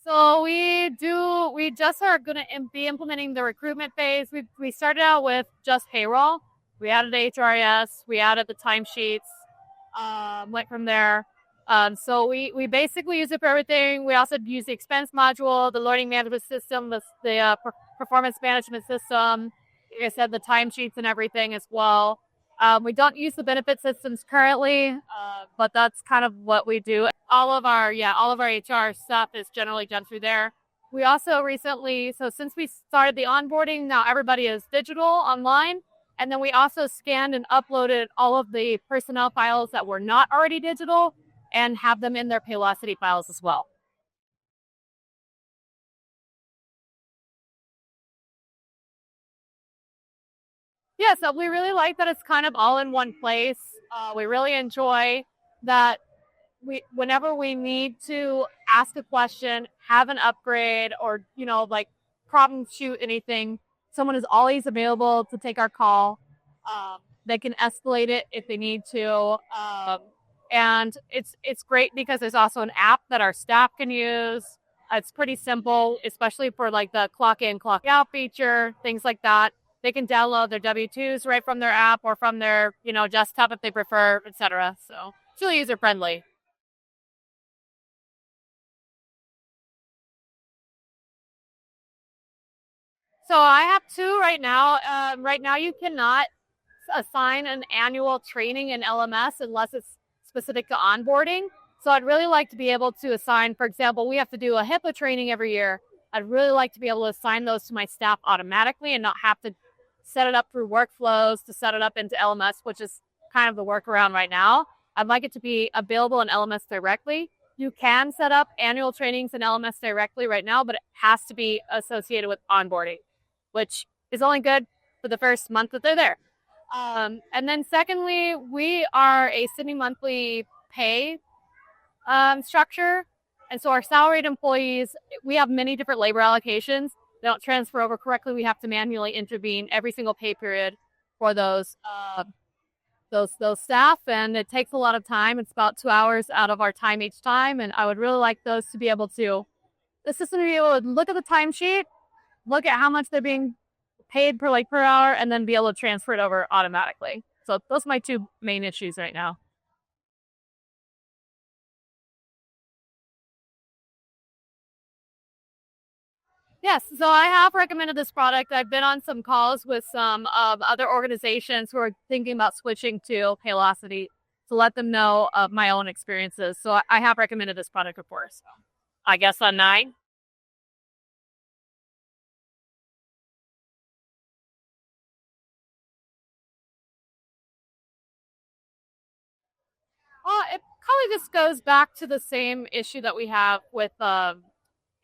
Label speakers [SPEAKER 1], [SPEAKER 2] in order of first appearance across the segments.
[SPEAKER 1] So we just are going to be implementing the recruitment phase. We started out with just payroll. We added HRIS, we added the timesheets, went from there. So we basically use it for everything. We also use the expense module, the learning management system, the performance management system. Like I said, the timesheets and everything as well. We don't use the benefit systems currently, but that's kind of what we do. All of our HR stuff is generally done through there. We also recently, so since we started the onboarding, now everybody is digital online. And then we also scanned and uploaded all of the personnel files that were not already digital and have them in their Paylocity files as well. Yeah, so we really like that it's kind of all in one place. We really enjoy that whenever we need to ask a question, have an upgrade, or like problem shoot anything, someone is always available to take our call. They can escalate it if they need to, and it's great because there's also an app that our staff can use. It's pretty simple, especially for like the clock in, clock out feature, things like that. They can download their W-2s right from their app or from their desktop if they prefer, etc. So it's really user friendly. So I have two right now. Right now, you cannot assign an annual training in LMS unless it's specific to onboarding. So I'd really like to be able to assign, for example, we have to do a HIPAA training every year. I'd really like to be able to assign those to my staff automatically and not have to set it up through workflows to set it up into LMS, which is kind of the workaround right now. I'd like it to be available in LMS directly. You can set up annual trainings in LMS directly right now, but it has to be associated with onboarding, which is only good for the first month that they're there. And then secondly, we are a semi-monthly pay structure. And so our salaried employees, we have many different labor allocations. They don't transfer over correctly. We have to manually intervene every single pay period for those staff, and it takes a lot of time. It's about 2 hours out of our time each time, and I would really like the system to be able to look at the timesheet, look at how much they're being paid per hour, and then be able to transfer it over automatically. So those are my two main issues right now. Yes, so I have recommended this product. I've been on some calls with some other organizations who are thinking about switching to Paylocity to let them know of my own experiences. So I have recommended this product before. So I guess on 9. It probably just goes back to the same issue that we have with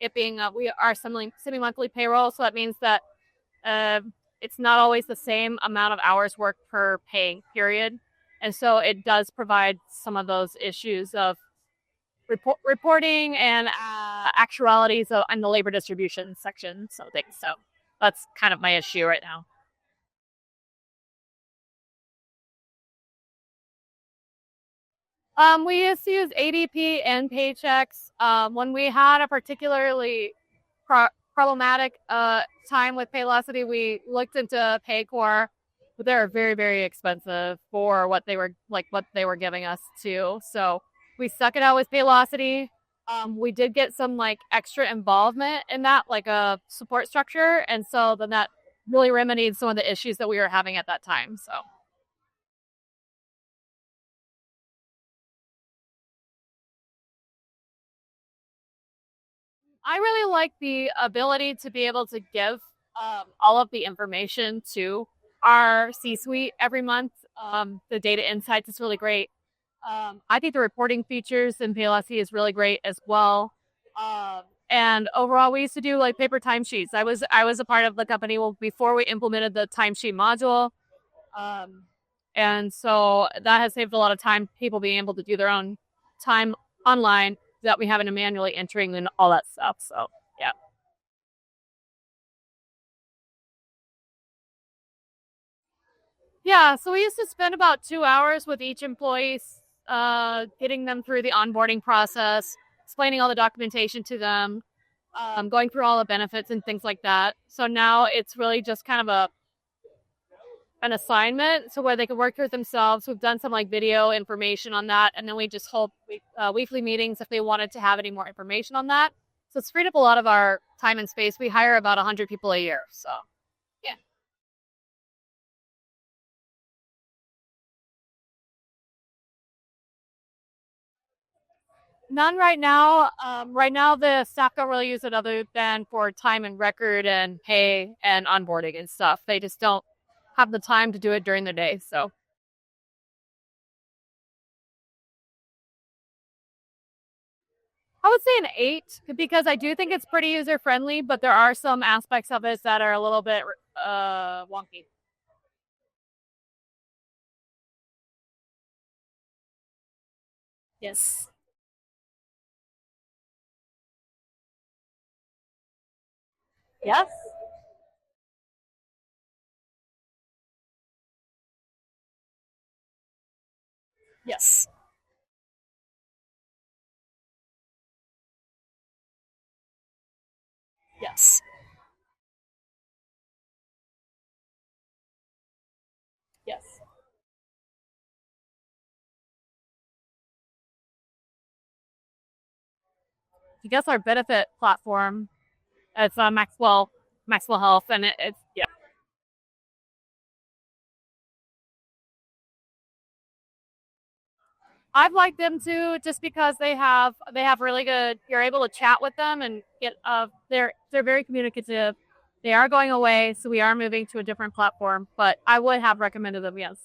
[SPEAKER 1] it being we are semi-monthly payroll. So that means that it's not always the same amount of hours worked per pay period. And so it does provide some of those issues of reporting and actualities in the labor distribution section. So that's kind of my issue right now. We used to use ADP and Paychecks. When we had a particularly problematic time with Paylocity, we looked into Paycor, but they're very, very expensive for what they were giving us too. So we stuck it out with Paylocity. We did get some extra involvement in that, like a support structure, and so then that really remedied some of the issues that we were having at that time. So. I really like the ability to be able to give all of the information to our C-suite every month. The data insights is really great. I think the reporting features in Paylocity is really great as well. And overall, we used to do paper timesheets. I was a part of the company before we implemented the timesheet module. And so that has saved a lot of time, people being able to do their own time online that we haven't manually entering and all that stuff. So, yeah. Yeah, so we used to spend about 2 hours with each employee, getting them through the onboarding process, explaining all the documentation to them, going through all the benefits and things like that. So now it's really just kind of an assignment, so where they can work through it themselves. We've done some like video information on that, and then we just hold weekly meetings if they wanted to have any more information on that. So it's freed up a lot of our time and space. We hire about 100 people a year, so yeah. None right now. Right now, the staff don't really use it other than for time and record and pay and onboarding and stuff. They just don't have the time to do it during the day. So I would say an 8 because I do think it's pretty user friendly, but there are some aspects of it that are a little bit wonky. Yes. Yes. Yes. Yes. Yes. I guess our benefit platform, it's Maxwell Health, and it's yeah. I've liked them too, just because they have really good. You're able to chat with them and get they're very communicative. They are going away, so we are moving to a different platform. But I would have recommended them. Yes.